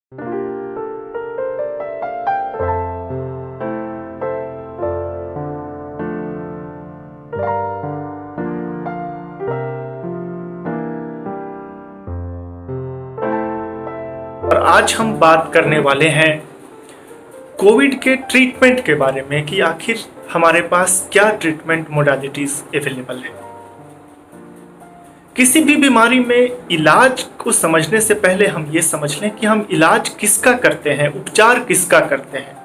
और आज हम बात करने वाले हैं कोविड के ट्रीटमेंट के बारे में कि आखिर हमारे पास क्या ट्रीटमेंट मोडालिटीज अवेलेबल है। किसी भी बीमारी में इलाज को समझने से पहले हम ये समझ लें कि हम इलाज किसका करते हैं, उपचार किसका करते हैं।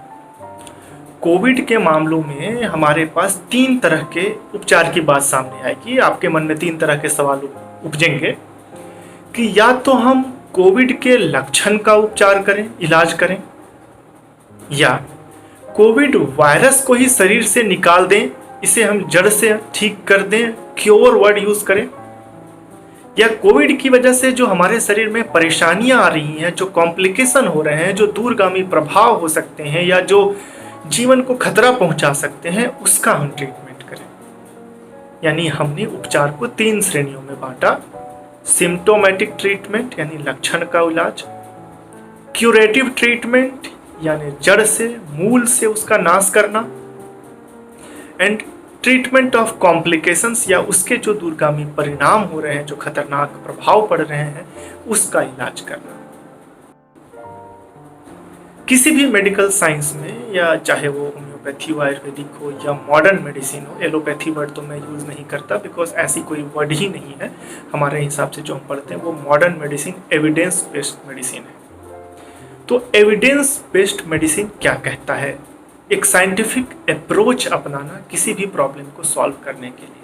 कोविड के मामलों में हमारे पास 3 तरह के उपचार की बात सामने आएगी। आपके मन में 3 तरह के सवाल उपजेंगे कि या तो हम कोविड के लक्षण का उपचार करें, इलाज करें, या कोविड वायरस को ही शरीर से निकाल दें, इसे हम जड़ से ठीक कर दें, क्योर वर्ड यूज करें, या कोविड की वजह से जो हमारे शरीर में परेशानियां आ रही हैं, जो कॉम्प्लिकेशन हो रहे हैं, जो दूरगामी प्रभाव हो सकते हैं या जो जीवन को खतरा पहुंचा सकते हैं, उसका हम ट्रीटमेंट करें। यानी हमने उपचार को 3 श्रेणियों में बांटा। सिम्टोमेटिक ट्रीटमेंट यानी लक्षण का इलाज, क्यूरेटिव ट्रीटमेंट यानी जड़ से मूल से उसका नाश करना, एंड ट्रीटमेंट ऑफ कॉम्प्लिकेशंस या उसके जो दूरगामी परिणाम हो रहे हैं, जो खतरनाक प्रभाव पड़ रहे हैं, उसका इलाज करना। किसी भी मेडिकल साइंस में, या चाहे वो होम्योपैथी हो, आयुर्वेदिक हो या मॉडर्न मेडिसिन हो, एलोपैथी वर्ड तो मैं यूज़ नहीं करता बिकॉज ऐसी कोई वर्ड ही नहीं है। हमारे हिसाब से जो हम पढ़ते हैं वो modern medicine evidence based medicine है। तो एविडेंस बेस्ड मेडिसिन क्या कहता है? एक साइंटिफिक अप्रोच अपनाना किसी भी प्रॉब्लम को सॉल्व करने के लिए।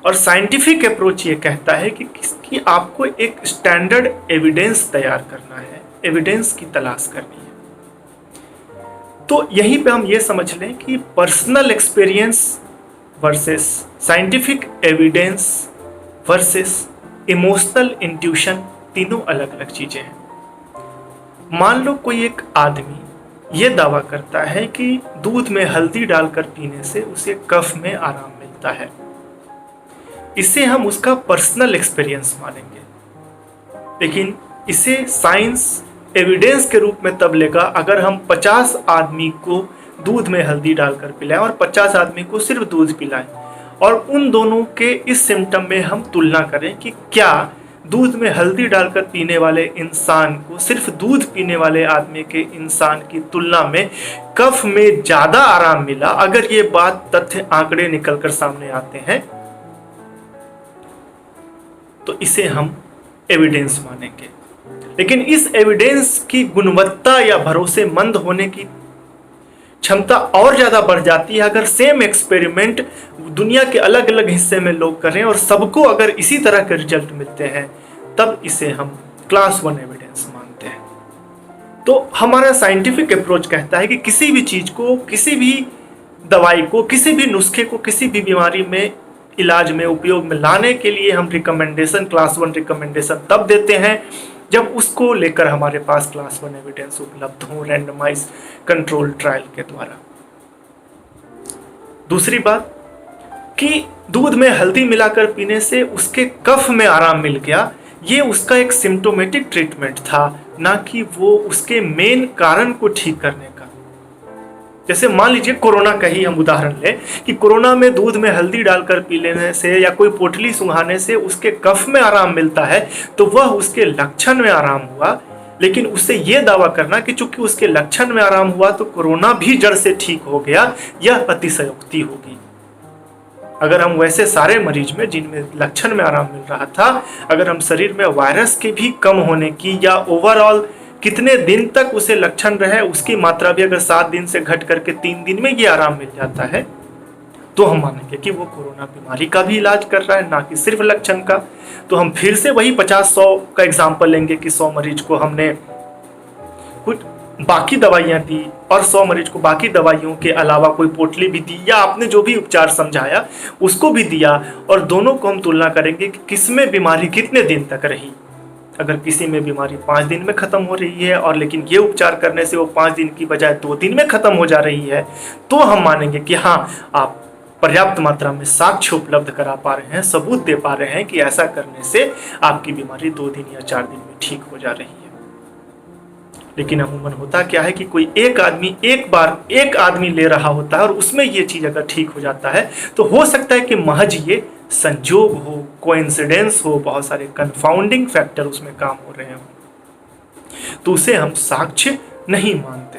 और साइंटिफिक अप्रोच ये कहता है कि आपको एक स्टैंडर्ड एविडेंस तैयार करना है, एविडेंस की तलाश करनी है। तो यहीं पे हम ये समझ लें कि personal experience versus scientific evidence versus emotional intuition, तीनों अलग अलग चीजें हैं। मान लो कोई एक आदमी ये दावा करता है कि दूध में हल्दी डालकर पीने से उसे कफ में आराम मिलता है। इसे हम उसका पर्सनल एक्सपीरियंस मानेंगे, लेकिन इसे साइंस एविडेंस के रूप में तब लेगा अगर हम 50 आदमी को दूध में हल्दी डालकर पिलाएं और 50 आदमी को सिर्फ दूध पिलाएं, और उन दोनों के इस सिम्टम में हम तुलना करें कि क्या दूध में हल्दी डालकर पीने वाले इंसान को सिर्फ दूध पीने वाले आदमी के इंसान की तुलना में कफ में ज्यादा आराम मिला। अगर ये बात, तथ्य, आंकड़े निकलकर सामने आते हैं तो इसे हम एविडेंस मानेंगे। लेकिन इस एविडेंस की गुणवत्ता या भरोसेमंद होने की क्षमता और ज्यादा बढ़ जाती है अगर सेम एक्सपेरिमेंट दुनिया के अलग अलग हिस्से में लोग करें और सबको अगर इसी तरह के रिजल्ट मिलते हैं, तब इसे हम क्लास 1 एविडेंस मानते हैं। तो हमारा साइंटिफिक अप्रोच कहता है कि किसी भी चीज को, किसी भी दवाई को, किसी भी नुस्खे को किसी भी बीमारी में, इलाज में, उपयोग में लाने के लिए हम रिकमेंडेशन, क्लास 1 रिकमेंडेशन तब देते हैं जब उसको लेकर हमारे पास क्लास 1 एविडेंस उपलब्ध हो, रैंडमाइज कंट्रोल ट्रायल के द्वारा। दूसरी बात कि दूध में हल्दी मिलाकर पीने से उसके कफ में आराम मिल गया, ये उसका एक सिम्टोमेटिक ट्रीटमेंट था, ना कि वो उसके मेन कारण को ठीक करने का। जैसे मान लीजिए कोरोना का ही हम उदाहरण लें कि कोरोना में दूध में हल्दी डालकर पी लेने से या कोई पोटली सुंघाने से उसके कफ में आराम मिलता है, तो वह उसके लक्षण में आराम हुआ। लेकिन उससे यह दावा करना कि चूंकि उसके लक्षण में आराम हुआ तो कोरोना भी जड़ से ठीक हो गया, यह अतिशयोक्ति होगी। अगर हम वैसे सारे मरीज में जिनमें लक्षण में आराम मिल रहा था, अगर हम शरीर में वायरस के भी कम होने की या ओवरऑल कितने दिन तक उसे लक्षण रहे उसकी मात्रा भी अगर 7 दिन से घट करके 3 दिन में ये आराम मिल जाता है, तो हम मानेंगे कि वो कोरोना बीमारी का भी इलाज कर रहा है, ना कि सिर्फ लक्षण का। तो हम फिर से वही 50-100 का एग्जाम्पल लेंगे कि 100 मरीज को हमने कुछ बाकी दवाइयां दी और 100 मरीज को बाकी दवाइयों के अलावा कोई पोटली भी दी, या आपने जो भी उपचार समझाया उसको भी दिया, और दोनों को हम तुलना करेंगे कि किसमें बीमारी कितने दिन तक रही। अगर किसी में बीमारी 5 दिन में खत्म हो रही है और लेकिन ये उपचार करने से वो 5 दिन की बजाय 2 दिन में खत्म हो जा रही है, तो हम मानेंगे कि हाँ, आप पर्याप्त मात्रा में साक्ष्य उपलब्ध करा पा रहे हैं, सबूत दे पा रहे हैं कि ऐसा करने से आपकी बीमारी 2 दिन या 4 दिन में ठीक हो जा रही है। लेकिन अमूमन होता क्या है कि कोई एक आदमी एक बार एक आदमी ले रहा होता है और उसमें ये चीज़ अगर ठीक हो जाता है तो हो सकता है कि महज ये संजोग हो, कोइंसिडेंस हो, बहुत सारे कंफाउंडिंग फैक्टर उसमें काम हो रहे हो, तो उसे हम साक्ष्य नहीं मानते।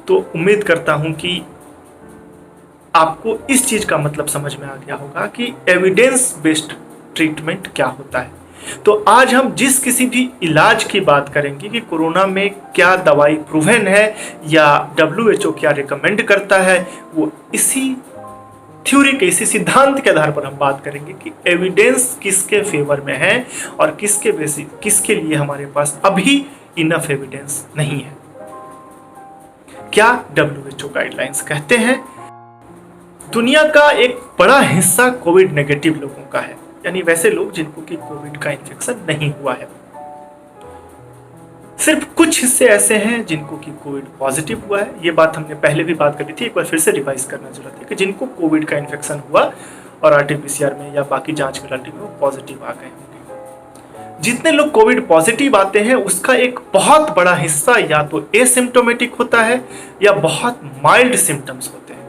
तो उम्मीद करता हूं कि आपको इस चीज का मतलब समझ में आ गया होगा कि एविडेंस बेस्ड ट्रीटमेंट क्या होता है। तो आज हम जिस किसी भी इलाज की बात करेंगे कि कोरोना में क्या दवाई प्रूवन है या WHO क्या रिकमेंड करता है, वो इसी थ्योरी के, इसी सिद्धांत के आधार पर हम बात करेंगे कि एविडेंस किसके फेवर में है और किसके लिए हमारे पास अभी इनफ एविडेंस नहीं है। क्या WHO गाइडलाइंस कहते हैं? दुनिया का एक बड़ा हिस्सा कोविड नेगेटिव लोगों का है, यानी वैसे लोग जिनको कि कोविड का इन्फेक्शन नहीं हुआ है। सिर्फ कुछ हिस्से ऐसे हैं जिनको कि कोविड पॉजिटिव हुआ है। ये बात हमने पहले भी बात करी थी, एक बार फिर से रिवाइज करना जरूरत है कि जिनको कोविड का इन्फेक्शन हुआ और RT-PCR में या बाकी जांच रिजल्ट में वो पॉजिटिव आ गए होंगे। जितने लोग कोविड पॉजिटिव आते हैं उसका एक बहुत बड़ा हिस्सा या तो एसिम्टोमेटिक होता है या बहुत माइल्ड सिम्टम्स होते हैं,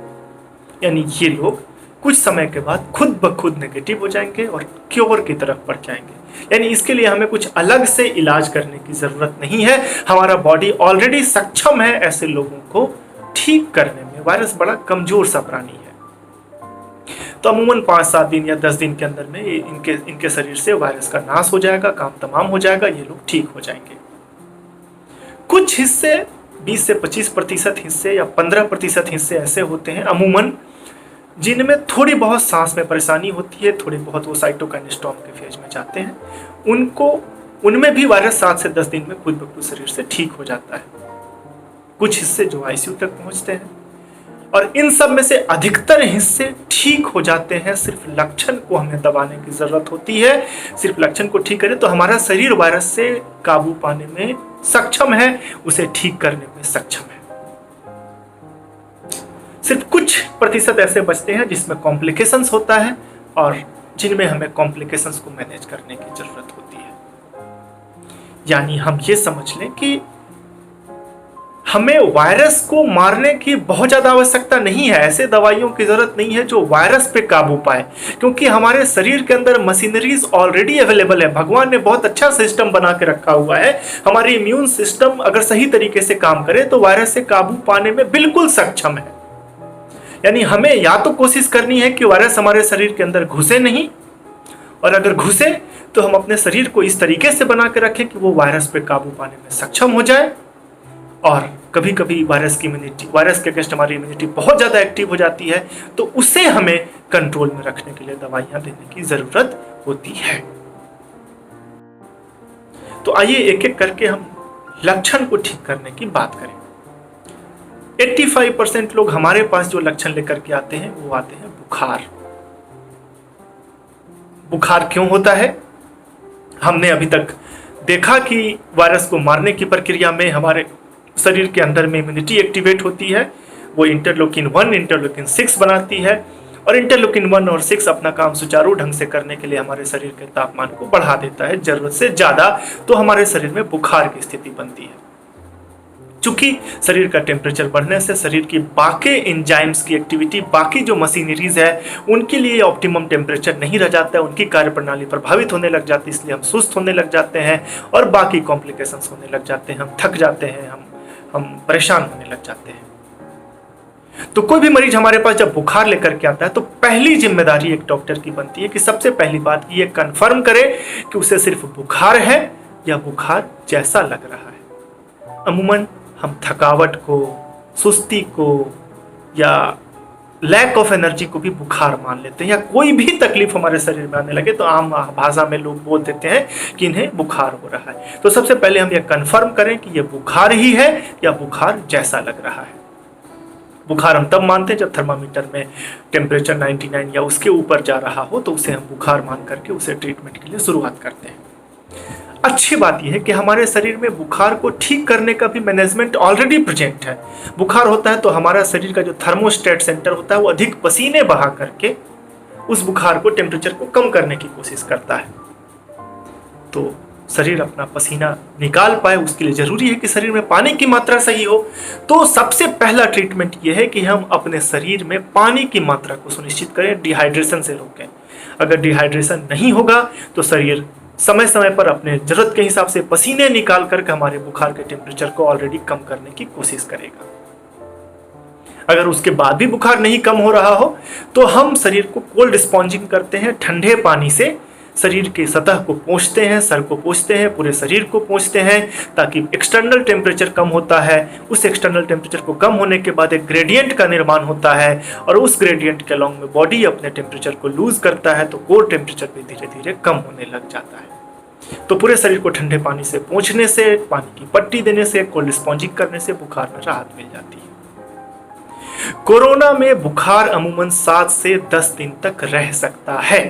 यानी ये लोग कुछ समय के बाद खुद ब खुद नेगेटिव हो जाएंगे और क्योर की तरफ बढ़ जाएंगे। यानी इसके लिए हमें कुछ अलग से इलाज करने की जरूरत नहीं है, हमारा बॉडी ऑलरेडी सक्षम है ऐसे लोगों को ठीक करने में। वायरस बड़ा कमजोर सा प्राणी है, तो अमूमन 5-7 दिन या 10 दिन के अंदर में इनके शरीर से वायरस का नाश हो जाएगा, काम तमाम हो जाएगा, ये लोग ठीक हो जाएंगे। कुछ हिस्से 20 से 25% हिस्से या 15% हिस्से ऐसे होते हैं अमूमन जिनमें थोड़ी बहुत सांस में परेशानी होती है, थोड़ी बहुत वो साइटोकाइन स्टॉर्म के फेज में जाते हैं। उनमें भी वायरस 7 से 10 दिन में खुद ब खुद शरीर से ठीक हो जाता है। कुछ हिस्से जो ICU तक पहुंचते हैं और इन सब में से अधिकतर हिस्से ठीक हो जाते हैं। सिर्फ लक्षण को हमें दबाने की जरूरत होती है। सिर्फ लक्षण को ठीक करें तो हमारा शरीर वायरस से काबू पाने में सक्षम है, उसे ठीक करने में सक्षम है। सिर्फ कुछ प्रतिशत ऐसे बचते हैं जिसमें कॉम्प्लिकेशंस होता है और जिनमें हमें कॉम्प्लिकेशंस को मैनेज करने की जरूरत होती है। यानी हम ये समझ लें कि हमें वायरस को मारने की बहुत ज्यादा आवश्यकता नहीं है, ऐसे दवाइयों की जरूरत नहीं है जो वायरस पे काबू पाए, क्योंकि हमारे शरीर के अंदर मशीनरीज ऑलरेडी अवेलेबल है। भगवान ने बहुत अच्छा सिस्टम बना के रखा हुआ है। हमारी इम्यून सिस्टम अगर सही तरीके से काम करे तो वायरस से काबू पाने में बिल्कुल सक्षम है। यानी हमें या तो कोशिश करनी है कि वायरस हमारे शरीर के अंदर घुसे नहीं, और अगर घुसे तो हम अपने शरीर को इस तरीके से बना के रखें कि वो वायरस पे काबू पाने में सक्षम हो जाए। और कभी कभी वायरस के अगेंस्ट हमारी इम्यूनिटी बहुत ज़्यादा एक्टिव हो जाती है, तो उसे हमें कंट्रोल में रखने के लिए दवाइयाँ देने की ज़रूरत होती है। तो आइए एक एक करके हम लक्षण को ठीक करने की बात करें। 85% लोग हमारे पास जो लक्षण लेकर के आते हैं वो आते हैं बुखार। बुखार क्यों होता है? हमने अभी तक देखा कि वायरस को मारने की प्रक्रिया में हमारे शरीर के अंदर में इम्यूनिटी एक्टिवेट होती है। वो इंटरलोकिन 1 इंटरलोकिन 6 बनाती है, और इंटरलोकिन 1 और 6 अपना काम सुचारू ढंग से करने के लिए हमारे शरीर के तापमान को बढ़ा देता है जरूरत से ज्यादा, तो हमारे शरीर में बुखार की स्थिति बनती है। चूंकि शरीर का टेम्परेचर बढ़ने से शरीर की बाकी एंजाइम्स की एक्टिविटी, बाकी जो मशीनरीज है उनके लिए ऑप्टिमम टेम्परेचर नहीं रह जाता है, उनकी कार्यप्रणाली प्रभावित होने लग जाती है, इसलिए हम सुस्त होने लग जाते हैं और बाकी कॉम्प्लिकेशंस होने लग जाते हैं, हम थक जाते हैं, हम परेशान होने लग जाते हैं। तो कोई भी मरीज हमारे पास जब बुखार लेकर के आता है तो पहली जिम्मेदारी एक डॉक्टर की बनती है कि सबसे पहली बात ये कंफर्म करे कि उसे सिर्फ बुखार है या बुखार जैसा लग रहा है। अमूमन हम थकावट को, सुस्ती को या लैक ऑफ एनर्जी को भी बुखार मान लेते हैं, या कोई भी तकलीफ हमारे शरीर में आने लगे तो आम भाषा में लोग बोल देते हैं कि इन्हें बुखार हो रहा है। तो सबसे पहले हम ये कंफर्म करें कि ये बुखार ही है या बुखार जैसा लग रहा है। बुखार हम तब मानते हैं जब थर्मामीटर में टेम्परेचर 99 या उसके ऊपर जा रहा हो, तो उसे हम बुखार मान करके उसे ट्रीटमेंट के लिए शुरुआत करते हैं। अच्छी बात यह है कि हमारे शरीर में बुखार को ठीक करने का भी मैनेजमेंट ऑलरेडी प्रेजेंट है। बुखार होता है तो हमारा शरीर का जो थर्मोस्टेट सेंटर होता है वो अधिक पसीने बहा करके उस बुखार को, टेम्परेचर को कम करने की कोशिश करता है। तो शरीर अपना पसीना निकाल पाए, उसके लिए ज़रूरी है कि शरीर में पानी की मात्रा सही हो। तो सबसे पहला ट्रीटमेंट ये है कि हम अपने शरीर में पानी की मात्रा को सुनिश्चित करें, डिहाइड्रेशन से रोकें। अगर डिहाइड्रेशन नहीं होगा तो शरीर समय समय पर अपने ज़रूरत के हिसाब से पसीने निकाल करके हमारे बुखार के टेम्परेचर को ऑलरेडी कम करने की कोशिश करेगा। अगर उसके बाद भी बुखार नहीं कम हो रहा हो तो हम शरीर को कोल्ड स्पॉन्जिंग करते हैं, ठंडे पानी से शरीर की सतह को पोंछते हैं, सर को पोंछते हैं, पूरे शरीर को पोंछते हैं, ताकि एक्सटर्नल टेम्परेचर कम होता है। उस एक्सटर्नल टेम्परेचर को कम होने के बाद एक ग्रेडियंट का निर्माण होता है और उस ग्रेडियंट के अलॉन्ग में बॉडी अपने टेम्परेचर को लूज करता है, तो कोर टेम्परेचर भी धीरे धीरे कम होने लग जाता है। तो पूरे शरीर को ठंडे पानी से पोंछने से, पानी की पट्टी देने से, कोल्ड स्पॉन्जिंग करने से बुखार में राहत मिल जाती है। कोरोना में बुखार अमूमन 7 से 10 दिन तक रह सकता है,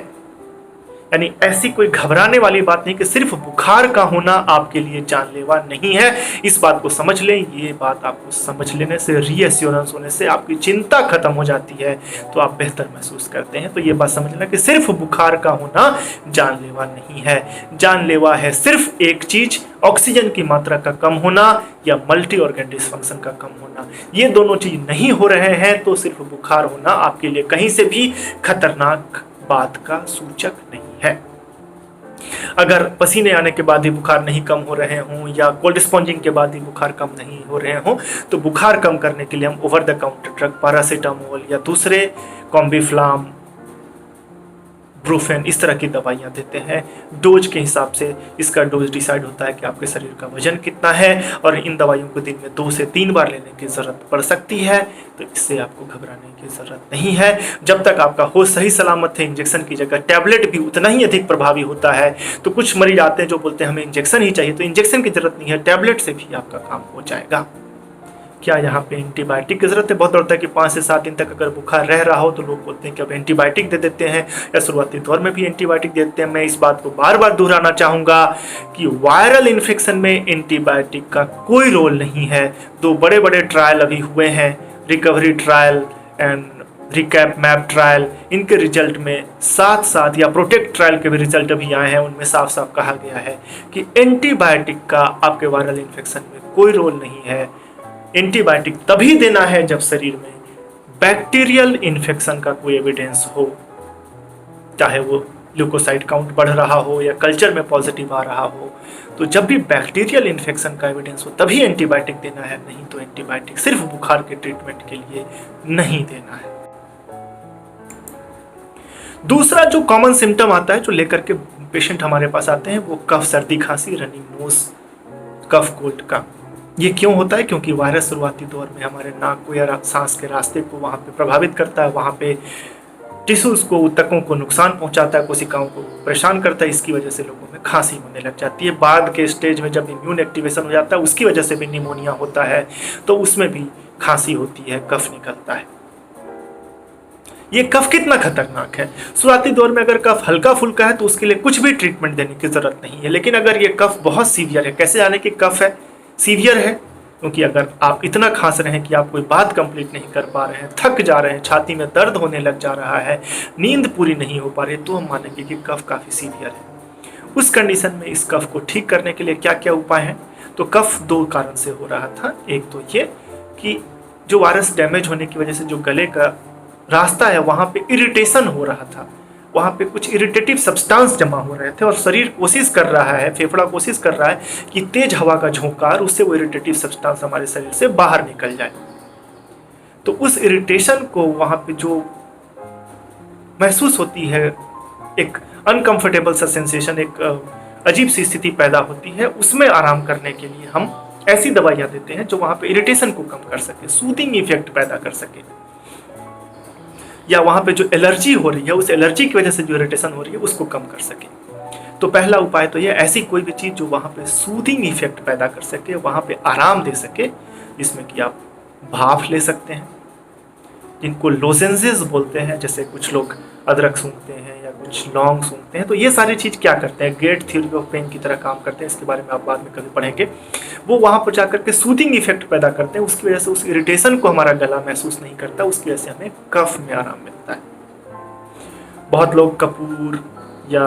यानी ऐसी कोई घबराने वाली बात नहीं कि सिर्फ बुखार का होना आपके लिए जानलेवा नहीं है। इस बात को समझ लें, ये बात आपको समझ लेने से, रीएश्योरेंस होने से आपकी चिंता खत्म हो जाती है, तो आप बेहतर महसूस करते हैं। तो ये बात समझ लेना कि सिर्फ बुखार का होना जानलेवा नहीं है। जानलेवा है सिर्फ एक चीज, ऑक्सीजन की मात्रा का कम होना या मल्टी ऑर्गन डिसफंक्शन का कम होना। ये दोनों चीज नहीं हो रहे हैं तो सिर्फ बुखार होना आपके लिए कहीं से भी खतरनाक बात का सूचक नहीं है। अगर पसीने आने के बाद ही बुखार नहीं कम हो रहे हों या कोल्ड स्पॉन्जिंग के बाद ही बुखार कम नहीं हो रहे हों, तो बुखार कम करने के लिए हम over the counter drug paracetamol या दूसरे कॉम्बीफ्लाम, ब्रूफेन, इस तरह की दवाइयाँ देते हैं। डोज के हिसाब से इसका डोज डिसाइड होता है कि आपके शरीर का वजन कितना है, और इन दवाइयों को दिन में 2 से 3 बार लेने की ज़रूरत पड़ सकती है। तो इससे आपको घबराने की ज़रूरत नहीं है। जब तक आपका होश सही सलामत है, इंजेक्शन की जगह टैबलेट भी उतना ही अधिक प्रभावी होता है। तो कुछ मरीज आते हैं जो बोलते हैं हमें इंजेक्शन ही चाहिए, तो इंजेक्शन की ज़रूरत नहीं है, टैबलेट से भी आपका काम हो जाएगा। क्या यहाँ पे एंटीबायोटिक की ज़रूरत है? बहुत होता है कि 5 से 7 दिन तक अगर बुखार रह रहा हो तो लोग बोलते हैं कि अब एंटीबायोटिक दे देते हैं, या शुरुआती दौर में भी एंटीबायोटिक देते हैं। मैं इस बात को बार बार दोहराना चाहूँगा कि वायरल इन्फेक्शन में एंटीबायोटिक का कोई रोल नहीं है। 2 बड़े बड़े ट्रायल अभी हुए हैं, recovery trial and recap map trial. इनके रिजल्ट में साथ साथ, या प्रोटेक्ट ट्रायल के भी रिजल्ट अभी आए हैं, उनमें साफ साफ कहा गया है कि एंटीबायोटिक का आपके वायरल इन्फेक्शन में कोई रोल नहीं है। एंटीबायोटिक तभी देना है जब शरीर में बैक्टीरियल इन्फेक्शन का कोई एविडेंस हो, चाहे वो ल्यूकोसाइट काउंट बढ़ रहा हो या कल्चर में पॉजिटिव आ रहा हो। तो जब भी बैक्टीरियल इन्फेक्शन का एविडेंस हो तभी एंटीबायोटिक देना है, नहीं तो एंटीबायोटिक सिर्फ बुखार के ट्रीटमेंट के लिए नहीं देना है। दूसरा जो कॉमन सिम्टम आता है, जो लेकर के पेशेंट हमारे पास आते हैं, वो कफ, सर्दी, खांसी, रनिंग नोज, कफ कोल्ड का। ये क्यों होता है? क्योंकि वायरस शुरुआती दौर में हमारे नाक को या सांस के रास्ते को वहाँ पे प्रभावित करता है, वहाँ पे टिश्यूज़ को, ऊतकों को नुकसान पहुँचाता है, कोशिकाओं को परेशान करता है। इसकी वजह से लोगों में खांसी होने लग जाती है। बाद के स्टेज में जब इम्यून एक्टिवेशन हो जाता है, उसकी वजह से भी निमोनिया होता है, तो उसमें भी खांसी होती है, कफ निकलता है। ये कफ कितना खतरनाक है? शुरुआती दौर में अगर कफ हल्का फुल्का है तो उसके लिए कुछ भी ट्रीटमेंट देने की ज़रूरत नहीं है। लेकिन अगर ये कफ बहुत सीवियर है, कैसे जाने कि कफ है सीवियर है? क्योंकि अगर आप इतना खांस रहे हैं कि आप कोई बात कंप्लीट नहीं कर पा रहे हैं, थक जा रहे हैं, छाती में दर्द होने लग जा रहा है, नींद पूरी नहीं हो पा रही, तो हम मानेंगे कि कफ काफ़ी सीवियर है। उस कंडीशन में इस कफ को ठीक करने के लिए क्या क्या उपाय हैं? तो कफ 2 कारण से हो रहा था। एक तो ये कि जो वायरस डैमेज होने की वजह से जो गले का रास्ता है वहाँ पे इरिटेशन हो रहा था, वहाँ पे कुछ इरिटेटिव सब्सटेंस जमा हो रहे थे, और शरीर कोशिश कर रहा है, फेफड़ा कोशिश कर रहा है कि तेज हवा का झोंकार, उससे वो इरिटेटिव सब्सटेंस हमारे शरीर से बाहर निकल जाए। तो उस इरिटेशन को वहाँ पे जो महसूस होती है, एक अनकंफर्टेबल सा सेंसेशन, एक अजीब सी स्थिति पैदा होती है, उसमें आराम करने के लिए हम ऐसी दवाइयाँ देते हैं जो वहाँ पे इरिटेशन को कम कर सके, सूदिंग इफेक्ट पैदा कर सके, या वहाँ पे जो एलर्जी हो रही है उस एलर्जी की वजह से जो इरिटेशन हो रही है उसको कम कर सके। तो पहला उपाय तो ये, ऐसी कोई भी चीज़ जो वहाँ पे सूदिंग इफेक्ट पैदा कर सके, वहाँ पे आराम दे सके, जिसमें कि आप भाप ले सकते हैं, जिनको लोजेंजेस बोलते हैं, जैसे कुछ लोग अदरक सूंघते हैं या कुछ लौंग सूंघते हैं। तो ये सारी चीज़ क्या करते हैं, ग्रेट थ्योरी ऑफ पेन की तरह काम करते हैं। इसके बारे में आप बाद में कभी पढ़ेंगे। वो वहाँ पर जाकर के सूदिंग इफेक्ट पैदा करते हैं, उसकी वजह से उस इरिटेशन को हमारा गला महसूस नहीं करता, उसकी वजह से हमें कफ में आराम मिलता है। बहुत लोग कपूर या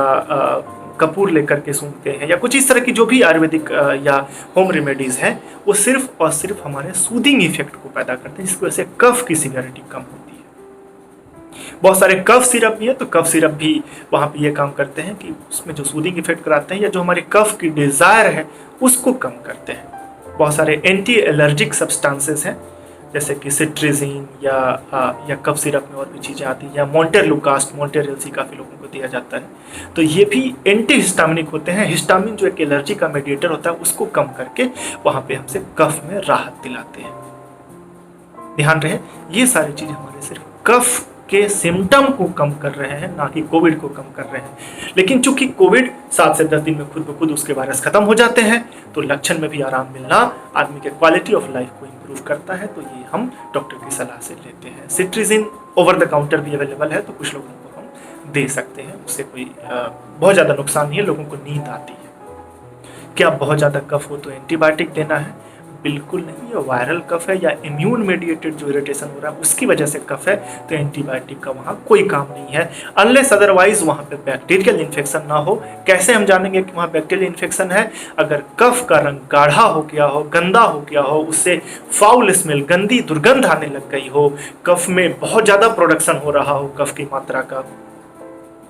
कपूर लेकर के सूंघते हैं या कुछ इस तरह की जो भी आयुर्वेदिक या होम रेमेडीज़ हैं, वो सिर्फ और सिर्फ हमारे सूदिंग इफेक्ट को पैदा करते हैं, जिसकी वजह से कफ की सीवियरिटी कम होती है। बहुत सारे कफ सिरप भी है, तो कफ सिरप भी वहाँ पे ये काम करते हैं कि उसमें जो सूदिंग इफेक्ट कराते हैं या जो हमारे कफ की डिज़ायर है उसको कम करते हैं। बहुत सारे एंटी एलर्जिक सब्सटेंसेस हैं, जैसे कि सिट्रिजिन या कफ सिरप में और भी चीज़ें आती हैं, या मोंटेरलुकास्ट, मोंटेरेलसी काफ़ी लोगों को दिया जाता है। तो ये भी एंटी हिस्टामिनिक होते हैं। हिस्टामिन जो एक एलर्जी का मेडिएटर होता है उसको कम करके वहाँ पे हमसे कफ में राहत दिलाते हैं। ध्यान रहे, ये सारी चीज़ हमारे सिर्फ कफ के सिम्टम को कम कर रहे हैं, ना कि कोविड को कम कर रहे हैं। लेकिन चूंकि कोविड 7 से 10 दिन में खुद ब खुद उसके वायरस खत्म हो जाते हैं, तो लक्षण में भी आराम मिलना आदमी के क्वालिटी ऑफ लाइफ को इम्प्रूव करता है। तो ये हम डॉक्टर की सलाह से लेते हैं। सिट्रिजिन ओवर द काउंटर भी अवेलेबल है, तो कुछ लोगों को हम दे सकते हैं, उससे कोई बहुत ज़्यादा नुकसान नहीं है। लोगों को नींद आती है। क्या बहुत ज़्यादा कफ हो तो एंटीबायोटिक देना है? बिल्कुल नहीं। ये वायरल कफ है या इम्यून मेडिएटेड जो इरिटेशन हो रहा है उसकी वजह से कफ है, तो एंटीबायोटिक का वहाँ कोई काम नहीं है, अनलेस अदरवाइज वहाँ पे बैक्टीरियल इन्फेक्शन ना हो। कैसे हम जानेंगे कि वहाँ बैक्टीरियल इन्फेक्शन है? अगर कफ का रंग गाढ़ा हो गया हो, गंदा हो गया हो, उससे फाउल स्मेल, गंदी दुर्गंध आने लग गई हो, कफ में बहुत ज़्यादा प्रोडक्शन हो रहा हो कफ की मात्रा का,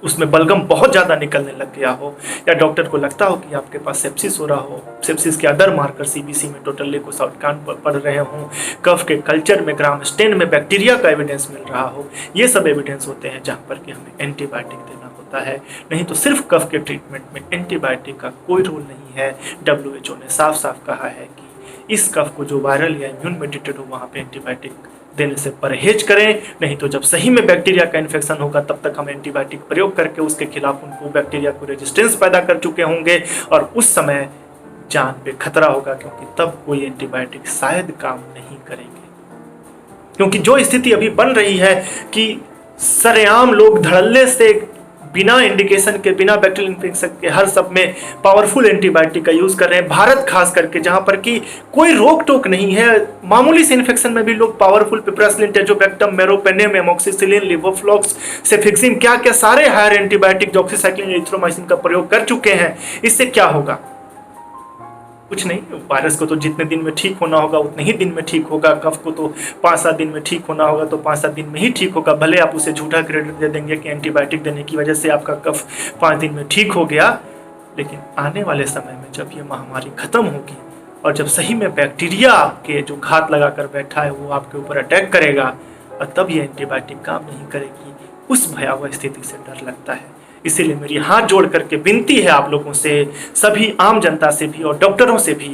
उसमें बलगम बहुत ज़्यादा निकलने लग गया हो, या डॉक्टर को लगता हो कि आपके पास सेप्सिस हो रहा हो, सेप्सिस के अदर मार्कर सीबीसी में टोटल लेकोसाइट पड़ रहे हों, कफ के कल्चर में ग्राम स्टेन में बैक्टीरिया का एविडेंस मिल रहा हो, ये सब एविडेंस होते हैं जहाँ पर कि हमें एंटीबायोटिक देना होता है। नहीं तो सिर्फ कफ के ट्रीटमेंट में एंटीबायोटिक का कोई रोल नहीं है। WHO ने साफ साफ कहा है कि इस कफ को जो वायरल या इम्यून मेडिएटेड हो वहाँ पे एंटीबायोटिक देने से परहेज करें। नहीं तो जब सही में बैक्टीरिया का इन्फेक्शन होगा तब तक हम एंटीबायोटिक प्रयोग करके उसके खिलाफ उनको बैक्टीरिया को रेजिस्टेंस पैदा कर चुके होंगे, और उस समय जान पे खतरा होगा, क्योंकि तब कोई एंटीबायोटिक शायद काम नहीं करेंगे। क्योंकि जो स्थिति अभी बन रही है कि सरेआम लोग धड़ल्ले से बिना इंडिकेशन के, बिना बैक्टीरियल इन्फेक्शन के हर सब में पावरफुल एंटीबायोटिक का यूज कर रहे हैं, भारत खास करके जहां पर कि कोई रोक टोक नहीं है, मामूली से इन्फेक्शन में भी लोग powerful piperacillin, tazobactam, meropenem, amoxicillin, levoflox, cefixime, क्या क्या सारे हायर एंटीबायोटिक, डॉक्सीसाइक्लिन, एरिथ्रोमाइसिन का प्रयोग कर चुके हैं। इससे क्या होगा? कुछ नहीं। वायरस को तो जितने दिन में ठीक होना होगा उतने ही दिन में ठीक होगा, कफ को तो 5-7 दिन में ठीक होना होगा तो 5-7 दिन में ही ठीक होगा। भले आप उसे झूठा क्रेडिट दे देंगे कि एंटीबायोटिक देने की वजह से आपका कफ 5 दिन में ठीक हो गया, लेकिन आने वाले समय में जब ये महामारी खत्म होगी और जब सही में बैक्टीरिया आपके जो घात लगा कर बैठा है वो आपके ऊपर अटैक करेगा, और तब ये एंटीबायोटिक काम नहीं करेगी, उस भयावह स्थिति से डर लगता है। इसीलिए मेरी हाथ जोड़ करके विनती है आप लोगों से, सभी आम जनता से भी और डॉक्टरों से भी,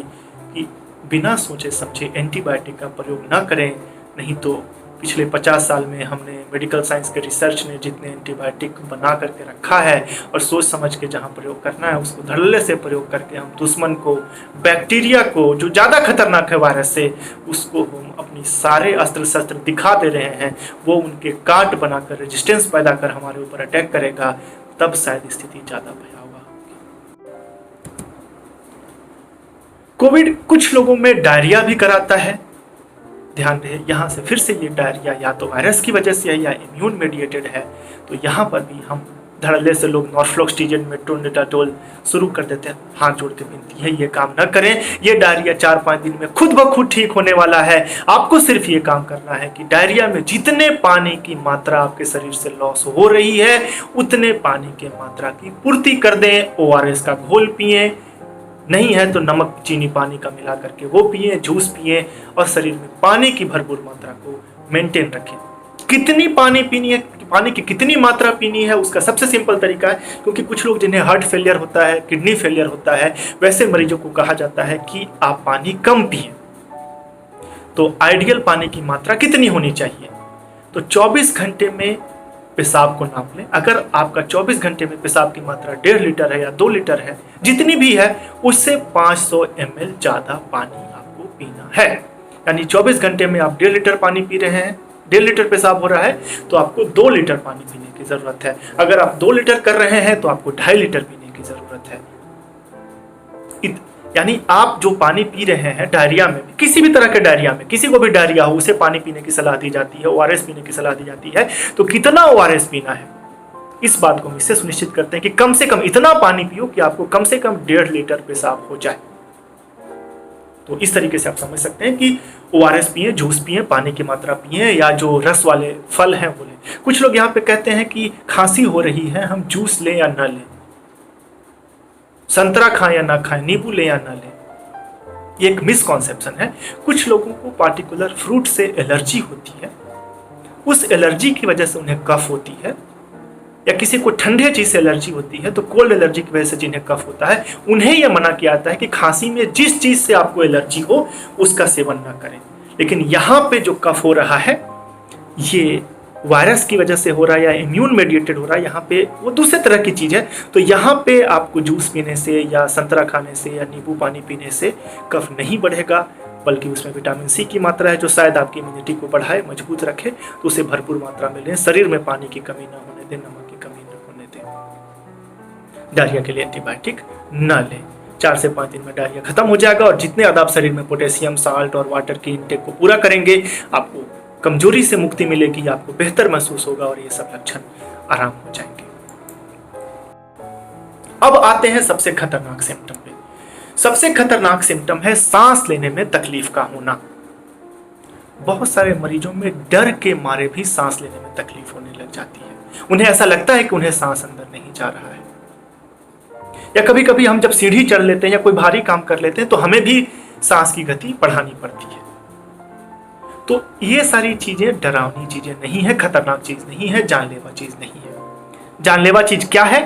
कि बिना सोचे समझे एंटीबायोटिक का प्रयोग ना करें। नहीं तो पिछले 50 साल में हमने मेडिकल साइंस के रिसर्च ने जितने एंटीबायोटिक बना करके रखा है, और सोच समझ के जहाँ प्रयोग करना है उसको धड़ल्ले से प्रयोग करके हम दुश्मन को, बैक्टीरिया को जो ज़्यादा खतरनाक है वायरस से, उसको हम अपनी सारे अस्त्र शस्त्र दिखा दे रहे हैं। वो उनके काट बनाकर रेजिस्टेंस पैदा कर हमारे ऊपर अटैक करेगा, तब शायद स्थिति ज़्यादा भयावह होगी। कोविड कुछ लोगों में डायरिया भी कराता है। ध्यान रहे, यहाँ से फिर से ये डायरिया या तो वायरस की वजह से है या इम्यून मेडिएटेड है, तो यहाँ पर भी हम धड़ल्ले से लोग नॉर्फ्लॉक्सटिजन, मेट्रोनिडाटोल शुरू कर देते हैं। हाथ जोड़ के विनती है, ये काम न करें। ये डायरिया 4-5 दिन में खुद ब खुद ठीक होने वाला है। आपको सिर्फ ये काम करना है कि डायरिया में जितने पानी की मात्रा आपके शरीर से लॉस हो रही है उतने पानी की मात्रा की पूर्ति कर दें। ORS का घोल पिए, नहीं है तो नमक चीनी पानी का मिला करके वो पिए, जूस पिए, और शरीर में पानी की भरपूर मात्रा को मेंटेन रखें। कितनी पानी पीनी है, पानी की कितनी मात्रा पीनी है, उसका सबसे सिंपल तरीका है, क्योंकि कुछ लोग जिन्हें हार्ट फेलियर होता है, किडनी फेलियर होता है, वैसे मरीजों को कहा जाता है कि आप पानी कम पिए। तो आइडियल पानी की मात्रा कितनी होनी चाहिए? तो 24 घंटे में पेशाब को नाप लें। अगर आपका 24 घंटे में पेशाब की मात्रा 1.5 लीटर है या 2 लीटर है, जितनी भी है, उससे 500 ml ज़्यादा पानी आपको पीना है। यानी 24 घंटे में आप 1.5 लीटर पानी पी रहे हैं, 1.5 लीटर पेशाब हो रहा है, तो आपको 2 लीटर पानी पीने की ज़रूरत है। अगर आप 2 लीटर कर रहे हैं तो आपको 2.5 लीटर पीने की ज़रूरत है। यानी आप जो पानी पी रहे हैं डायरिया में, किसी भी तरह के डायरिया में, किसी को भी डायरिया हो उसे पानी पीने की सलाह दी जाती है, ORS पीने की सलाह दी जाती है। तो कितना ORS पीना है? इस बात को हम इससे सुनिश्चित करते हैं कि कम से कम इतना पानी पियो कि आपको कम से कम 1.5 लीटर पेशाब हो जाए। तो इस तरीके से आप समझ सकते हैं कि ORS पिए, जूस पिए, पानी की मात्रा पिए, या जो रस वाले फल हैं वो लें। कुछ लोग यहाँ पे कहते हैं कि खांसी हो रही है, हम जूस लें या ना लें, संतरा खाएं या ना खाएं, नींबू लें या ना लें। ये एक मिसकॉन्सेप्शन है। कुछ लोगों को पार्टिकुलर फ्रूट से एलर्जी होती है, उस एलर्जी की वजह से उन्हें कफ होती है, या किसी को ठंडे चीज से एलर्जी होती है, तो कोल्ड एलर्जी की वजह से जिन्हें कफ होता है उन्हें यह मना किया जाता है कि खांसी में जिस चीज से आपको एलर्जी हो उसका सेवन ना करें। लेकिन यहाँ पे जो कफ हो रहा है ये वायरस की वजह से हो रहा है या इम्यून मेडिएटेड हो रहा है, यहाँ पे वो दूसरे तरह की चीज है। तो यहाँ पे आपको जूस पीने से या संतरा खाने से या नींबू पानी पीने से कफ नहीं बढ़ेगा, बल्कि उसमें विटामिन सी की मात्रा है जो शायद आपकी इम्यूनिटी को बढ़ाए, मजबूत रखे। तो उसे भरपूर मात्रा में लें, शरीर में पानी की कमी ना होने दें, नमक की कमी ना होने दें। डायरिया के लिए एंटीबायोटिक न लें। 4 से 5 दिन में डायरिया खत्म हो जाएगा, और जितने ज्यादा आप शरीर में पोटेशियम, साल्ट और वाटर की इंटेक को पूरा करेंगे, आपको कमजोरी से मुक्ति मिलेगी, आपको बेहतर महसूस होगा और ये सब लक्षण आराम हो जाएंगे। अब आते हैं सबसे खतरनाक सिम्टम पे। सबसे खतरनाक सिम्टम है सांस लेने में तकलीफ का होना। बहुत सारे मरीजों में डर के मारे भी सांस लेने में तकलीफ होने लग जाती है। उन्हें ऐसा लगता है कि उन्हें सांस अंदर नहीं जा रहा है। या कभी कभी हम जब सीढ़ी चढ़ लेते हैं या कोई भारी काम कर लेते हैं तो हमें भी सांस की गति बढ़ानी पड़ती है। तो ये सारी चीजें डरावनी चीजें नहीं है, खतरनाक चीज नहीं है, जानलेवा चीज नहीं है। जानलेवा चीज क्या है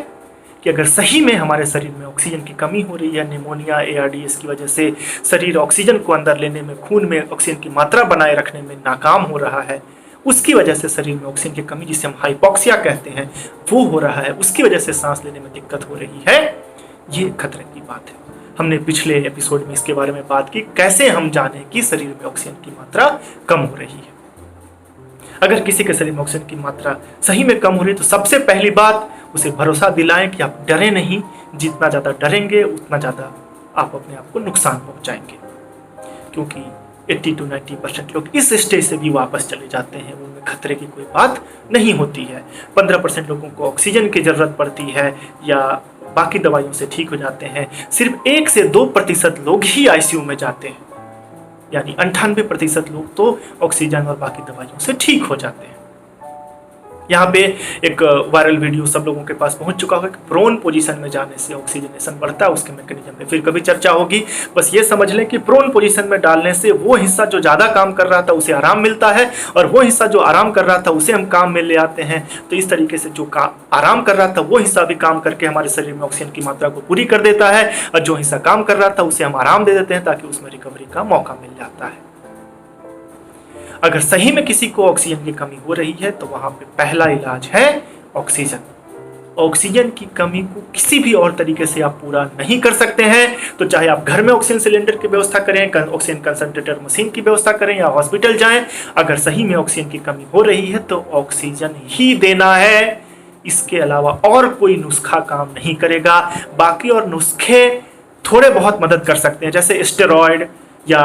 कि अगर सही में हमारे शरीर में ऑक्सीजन की कमी हो रही है, निमोनिया, ARDS की वजह से शरीर ऑक्सीजन को अंदर लेने में, खून में ऑक्सीजन की मात्रा बनाए रखने में नाकाम हो रहा है, उसकी वजह से शरीर में ऑक्सीजन की कमी जिसे हम हाइपोक्सिया कहते हैं वो हो रहा है, उसकी वजह से सांस लेने में दिक्कत हो रही है, ये खतरे की बात है। हमने पिछले एपिसोड में इसके बारे में बात की, कैसे हम जाने कि शरीर में ऑक्सीजन की मात्रा कम हो रही है। अगर किसी के शरीर में ऑक्सीजन की मात्रा सही में कम हो रही है तो सबसे पहली बात उसे भरोसा दिलाएं कि आप डरे नहीं। जितना ज़्यादा डरेंगे उतना ज़्यादा आप अपने आप को नुकसान पहुंचाएंगे, क्योंकि 80 to 90% लोग इस स्टेज से भी वापस चले जाते हैं, उनमें खतरे की कोई बात नहीं होती है। 15% लोगों को ऑक्सीजन की ज़रूरत पड़ती है या बाकी दवाइयों से ठीक हो जाते हैं। सिर्फ 1 से 2% लोग ही ICU में जाते हैं, यानी 98% लोग तो ऑक्सीजन और बाकी दवाइयों से ठीक हो जाते हैं। यहाँ पे एक वायरल वीडियो सब लोगों के पास पहुंच चुका है कि प्रोन पोजीशन में जाने से ऑक्सीजनेशन बढ़ता है, उसके मैकेनिज्म पे फिर कभी चर्चा होगी। बस ये समझ लें कि प्रोन पोजीशन में डालने से वो हिस्सा जो ज़्यादा काम कर रहा था उसे आराम मिलता है, और वो हिस्सा जो आराम कर रहा था उसे हम काम में ले आते हैं। तो इस तरीके से जो आराम कर रहा था वो हिस्सा भी काम करके हमारे शरीर में ऑक्सीजन की मात्रा को पूरी कर देता है, और जो हिस्सा काम कर रहा था उसे हम आराम दे देते हैं ताकि उसमें रिकवरी का मौका मिल जाता है। अगर सही में किसी को ऑक्सीजन की कमी हो रही है तो वहां पे पहला इलाज है ऑक्सीजन। ऑक्सीजन की कमी को किसी भी और तरीके से आप पूरा नहीं कर सकते हैं, तो चाहे आप घर में ऑक्सीजन सिलेंडर की व्यवस्था करें, ऑक्सीजन कंसंट्रेटर मशीन की व्यवस्था करें, या हॉस्पिटल जाएं, अगर सही में ऑक्सीजन की कमी हो रही है तो ऑक्सीजन ही देना है। इसके अलावा और कोई नुस्खा काम नहीं करेगा। बाकी और नुस्खे थोड़े बहुत मदद कर सकते हैं, जैसे स्टेरॉयड या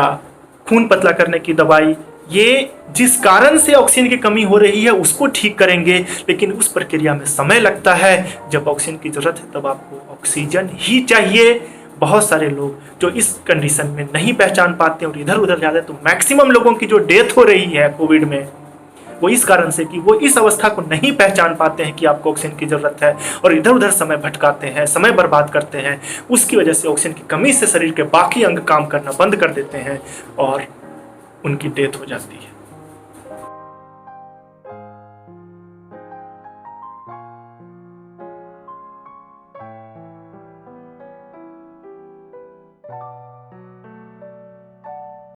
खून पतला करने की दवाई, ये जिस कारण से ऑक्सीजन की कमी हो रही है उसको ठीक करेंगे, लेकिन उस प्रक्रिया में समय लगता है। जब ऑक्सीजन की जरूरत है तब आपको ऑक्सीजन ही चाहिए। बहुत सारे लोग जो इस कंडीशन में नहीं पहचान पाते और इधर उधर जाते हैं, तो मैक्सिमम लोगों की जो डेथ हो रही है कोविड में वो इस कारण से कि वो इस अवस्था को नहीं पहचान पाते हैं कि आपको ऑक्सीजन की जरूरत है, और इधर उधर समय भटकाते हैं, समय बर्बाद करते हैं। उसकी वजह से ऑक्सीजन की कमी से शरीर के बाकी अंग काम करना बंद कर देते हैं और उनकी डेथ हो जाती है।